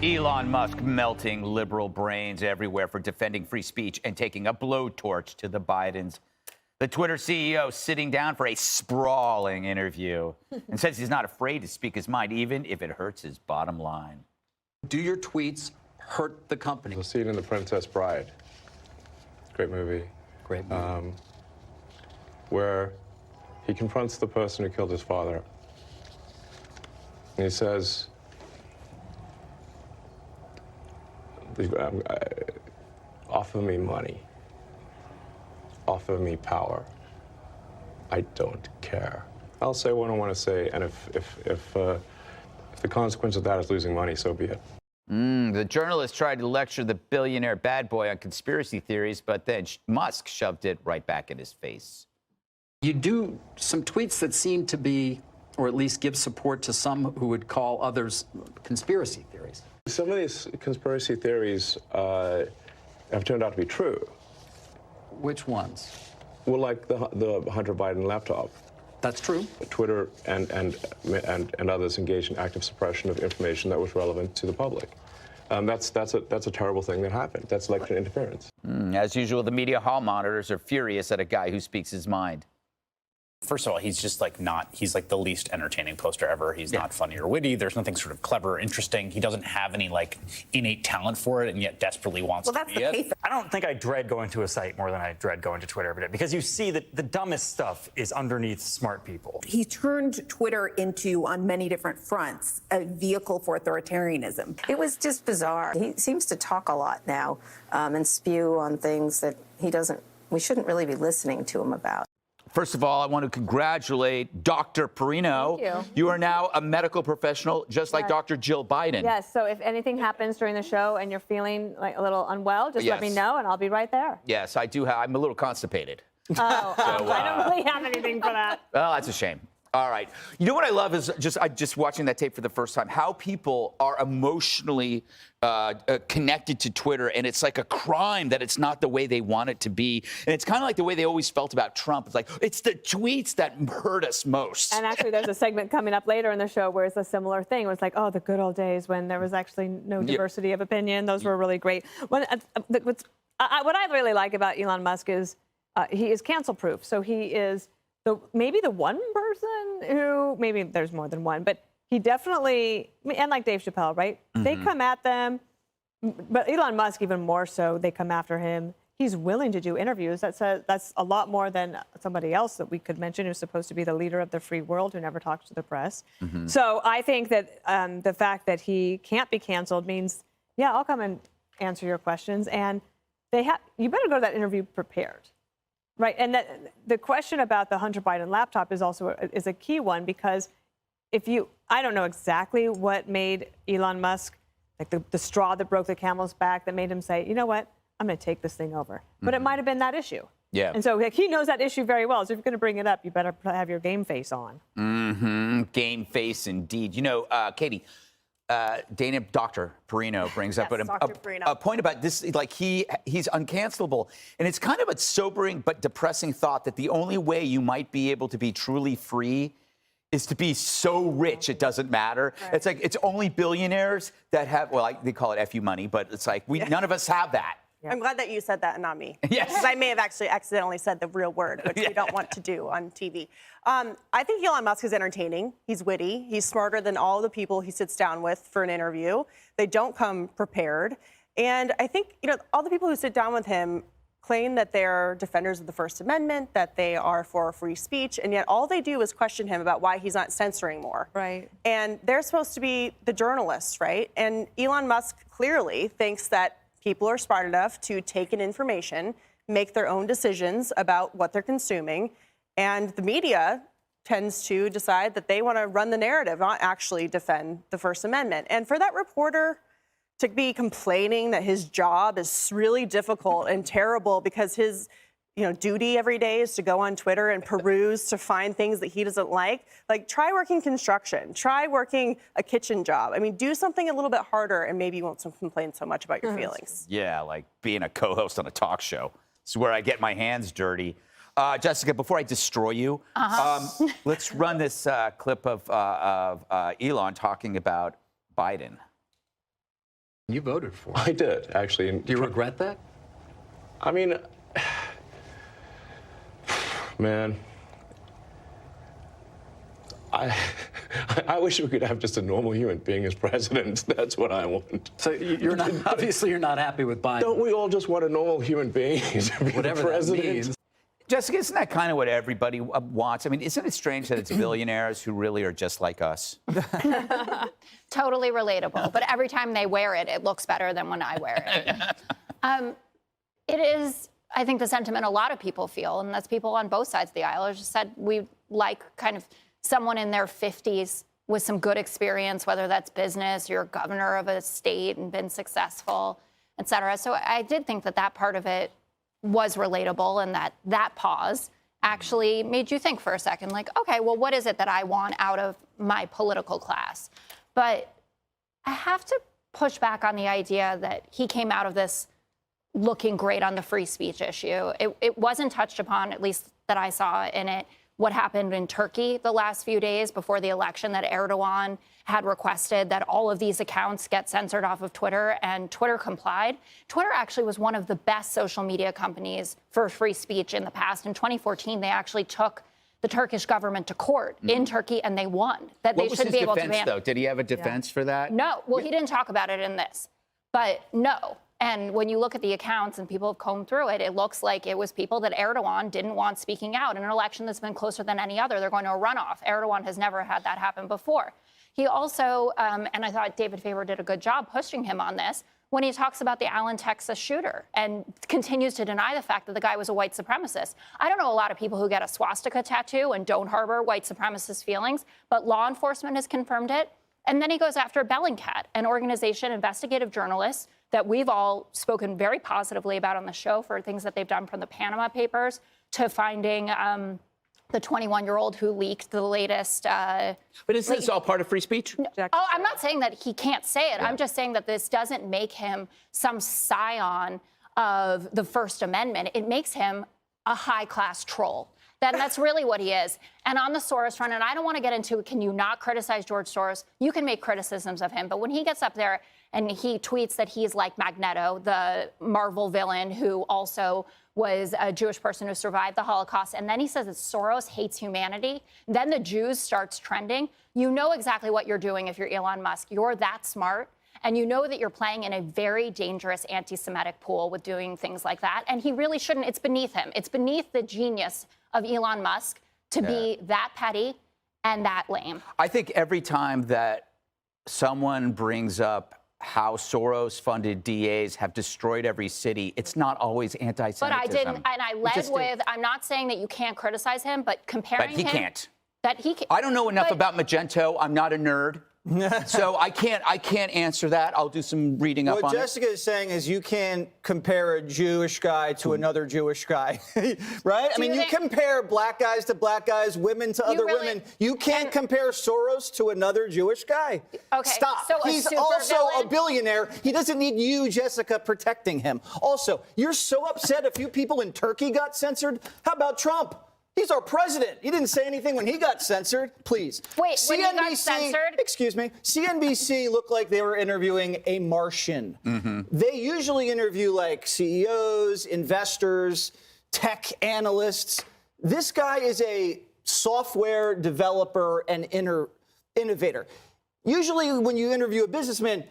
Elon Musk melting liberal brains everywhere for defending free speech and taking a blowtorch to the Bidens. The Twitter CEO sitting down for a sprawling interview and says he's not afraid to speak his mind, even if it hurts his bottom line. Do your tweets hurt the company? You'll see it in The Princess Bride. Great movie. Great movie. Where he confronts the person who killed his father. And he says, offer me money. Offer me power. I don't care. I'll say what I want to say, and if the consequence of that is losing money, so be it. The journalist tried to lecture the billionaire bad boy on conspiracy theories, but then Musk shoved it right back in his face. You do some tweets that seem to be, or at least give support to some who would call others conspiracy theories. Some of these conspiracy theories have turned out to be true. Which ones? Well, like the Hunter Biden laptop. That's true. Twitter and others engaged in active suppression of information that was relevant to the public. That's a terrible thing that happened. That's election interference. As usual, the media hall monitors are furious at a guy who speaks his mind. First of all, he's just he's like the least entertaining poster ever. He's not funny or witty. There's nothing sort of clever or interesting. He doesn't have any innate talent for it and yet desperately wants to be it. I don't think I dread going to a site more than I dread going to Twitter every day, because you see that the dumbest stuff is underneath smart people. He turned Twitter into, on many different fronts, a vehicle for authoritarianism. It was just bizarre. He seems to talk a lot now and spew on things that we shouldn't really be listening to him about. First of all, I want to congratulate Dr. Perino. Thank you. You are now a medical professional, just like Dr. Jill Biden. Yes, so if anything happens during the show and you're feeling like a little unwell, just let me know and I'll be right there. Yes, I do. I'm a little constipated. Oh, I don't really have anything for that. Well, that's a shame. All right. You know what I love is just watching that tape for the first time, how people are emotionally connected to Twitter, and it's like a crime that it's not the way they want it to be. And it's kind of like the way they always felt about Trump. It's like, it's the tweets that hurt us most. And actually, there's a segment coming up later in the show where it's a similar thing. Where it's like, oh, the good old days when there was actually no diversity of opinion. Those were really great. What I really like about Elon Musk is he is cancel-proof. So he is maybe the one person who, maybe there's more than one, but he definitely, and like Dave Chappelle, right? They come at them, but Elon Musk even more so, they come after him. He's willing to do interviews. That's a lot more than somebody else that we could mention who's supposed to be the leader of the free world who never talks to the press. So I think that the fact that he can't be canceled means, yeah, I'll come and answer your questions. And you better go to that interview prepared. Right, and the question about the Hunter Biden laptop is also a key one, because I don't know exactly what made Elon Musk, like the straw that broke the camel's back that made him say, you know what, I'm going to take this thing over. But it might have been that issue. Yeah. And so he knows that issue very well. So if you're going to bring it up, you better have your game face on. Game face, indeed. You know, Katie, Dr. Perino brings up a point about this, like he's uncancelable. And it's kind of a sobering but depressing thought that the only way you might be able to be truly free is to be so rich it doesn't matter. Right. It's like it's only billionaires that have, well, they call it FU money, but it's like none of us have that. Yeah. I'm glad that you said that and not me. Yes. Because I may have actually accidentally said the real word, which we don't want to do on TV. I think Elon Musk is entertaining. He's witty. He's smarter than all the people he sits down with for an interview. They don't come prepared. And I think, all the people who sit down with him claim that they're defenders of the First Amendment, that they are for free speech, and yet all they do is question him about why he's not censoring more. Right. And they're supposed to be the journalists, right? And Elon Musk clearly thinks that people are smart enough to take in information, make their own decisions about what they're consuming, and the media tends to decide that they want to run the narrative, not actually defend the First Amendment. And for that reporter to be complaining that his job is really difficult and terrible because his duty every day is to go on Twitter and peruse to find things that he doesn't like, try working construction, try working a kitchen job. I mean, do something a little bit harder and maybe you won't complain so much about your feelings. Yeah, like being a co-host on a talk show. It's where I get my hands dirty. Jessica, before I destroy you, let's run this clip of Elon talking about Biden. You voted for it. I did, actually. Do you regret that? I mean, man, I wish we could have just a normal human being as president. That's what I want. So you're not, obviously you're not happy with Biden. Don't we all just want a normal human being to be Whatever the president? that means. Jessica, isn't that kind of what everybody wants? I mean, isn't it strange that it's billionaires who really are just like us? Totally relatable. But every time they wear it, it looks better than when I wear it. It is, I think, the sentiment a lot of people feel, and that's people on both sides of the aisle. I just said we like kind of someone in their 50s with some good experience, whether that's business, you're a governor of a state and been successful, et cetera. So I did think that that part of it was relatable, and that pause actually made you think for a second, like, okay, well, what is it that I want out of my political class? But I have to push back on the idea that he came out of this looking great on the free speech issue. It wasn't touched upon, at least that I saw in it, what happened in Turkey the last few days before the election, that Erdogan had requested that all of these accounts get censored off of Twitter, and Twitter complied. Twitter actually was one of the best social media companies for free speech in the past. In 2014, they actually took the Turkish government to court in Turkey, and they won. That they should be able to ban. What was his defense, though? Did he have a defense for that? No. Well, he didn't talk about it in this. But no. And when you look at the accounts and people have combed through it, it looks like it was people that Erdogan didn't want speaking out in an election that's been closer than any other. They're going to a runoff. Erdogan has never had that happen before. He also, and I thought David Faber did a good job pushing him on this, when he talks about the Allen, Texas shooter and continues to deny the fact that the guy was a white supremacist. I don't know a lot of people who get a swastika tattoo and don't harbor white supremacist feelings, but law enforcement has confirmed it. And then he goes after Bellingcat, an organization, investigative journalists, that we've all spoken very positively about on the show for things that they've done, from the Panama Papers to finding the 21-year-old who leaked the latest. But isn't this all part of free speech? Oh, I'm not saying that he can't say it. Yeah. I'm just saying that this doesn't make him some scion of the First Amendment. It makes him a high-class troll. That's really what he is. And on the Soros front, and I don't want to get into, can you not criticize George Soros? You can make criticisms of him. But when he gets up there and he tweets that he's like Magneto, the Marvel villain who also was a Jewish person who survived the Holocaust, and then he says that Soros hates humanity, then the Jews starts trending, you know exactly what you're doing if you're Elon Musk. You're that smart. And you know that you're playing in a very dangerous anti-Semitic pool with doing things like that. And he really shouldn't. It's beneath him. It's beneath the genius of Elon Musk to be that petty and that lame. I think every time that someone brings up how Soros-funded DAs have destroyed every city, it's not always anti-Semitism. But I didn't, and I led with, I'm not saying that you can't criticize him, but comparing him. But he can't. That he can. I don't know enough about Magento. I'm not a nerd. So I can't answer that. I'll do some reading up on it. What Jessica is saying is you can't compare a Jewish guy to another Jewish guy, right? I mean, you compare black guys to black guys, women to other women. You can't compare Soros to another Jewish guy. Okay, stop. so He's also a billionaire. He doesn't need you, Jessica, protecting him. Also, you're so upset a few people in Turkey got censored. How about Trump? He's our president. He didn't say anything when he got censored. Please. Wait, when he got censored? Excuse me. CNBC looked like they were interviewing a Martian. They usually interview like CEOs, investors, tech analysts. This guy is a software developer and innovator. Usually when you interview a businessman,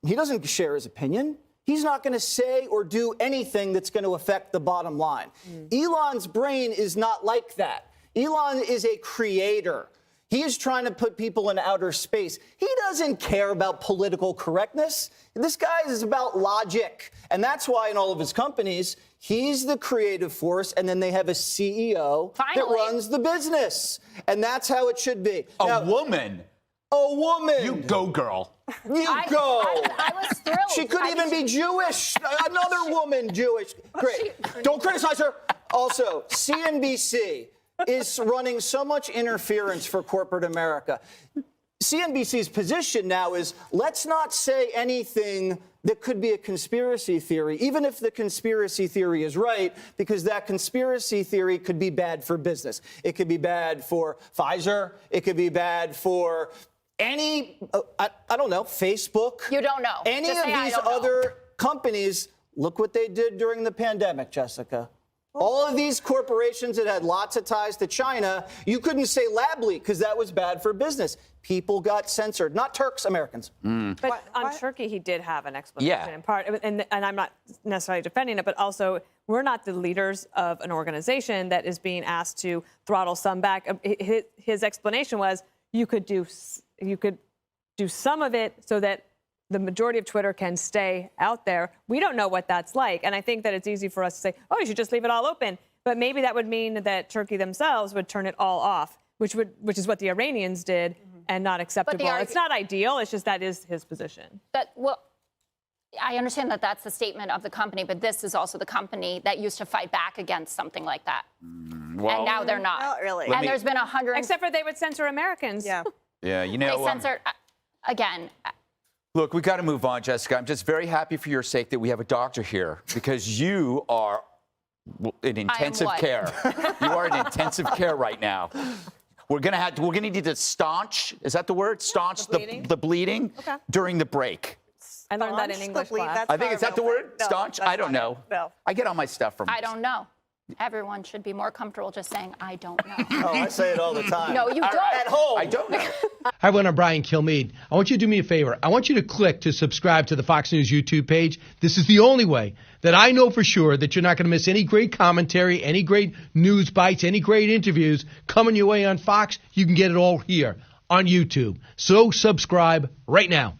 he doesn't share his opinion. He's not going to say or do anything that's going to affect the bottom line. Elon's brain is not like that. Elon is a creator. He is trying to put people in outer space. He doesn't care about political correctness. This guy is about logic. And that's why in all of his companies, he's the creative force, and then they have a CEO that runs the business. And that's how it should be. A woman. A woman. You go, girl. You go. I was thrilled. She could even be Jewish. Another woman Jewish. Great. Don't criticize her. Also, CNBC is running so much interference for corporate America. CNBC's position now is let's not say anything that could be a conspiracy theory, even if the conspiracy theory is right, because that conspiracy theory could be bad for business. It could be bad for Pfizer. It could be bad for any, I don't know, Facebook. You don't know. Any Just of say, "I these don't know." other companies, look what they did during the pandemic, Jessica. All of these corporations that had lots of ties to China, you couldn't say lab leak because that was bad for business. People got censored, not Turks, Americans. But on Turkey, he did have an explanation in part, and I'm not necessarily defending it, but also we're not the leaders of an organization that is being asked to throttle some back. His explanation was you could do some of it so that the majority of Twitter can stay out there. We don't know what that's like. And I think that it's easy for us to say, oh, you should just leave it all open. But maybe that would mean that Turkey themselves would turn it all off, which is what the Iranians did, and not acceptable. It's not ideal. It's just that is his position. I understand that that's the statement of the company, but this is also the company that used to fight back against something like that. And now they're not. Not really. And there's been 100. Except for they would censor Americans. Yeah. Yeah, you know. They censored, again. Look, we got to move on, Jessica. I'm just very happy for your sake that we have a doctor here because you are in intensive care. You are in intensive care right now. We're gonna need to staunch. Is that the word? Staunch the bleeding during the break. I learned that in English class. I think is that the word? No, staunch? I don't know. No. I get all my stuff from. I don't know. Everyone should be more comfortable just saying, I don't know. Oh, I say it all the time. No, you don't. At home. I don't know. Hi, everyone. I'm Brian Kilmeade. I want you to do me a favor. I want you to click to subscribe to the Fox News YouTube page. This is the only way that I know for sure that you're not going to miss any great commentary, any great news bites, any great interviews coming your way on Fox. You can get it all here on YouTube. So subscribe right now.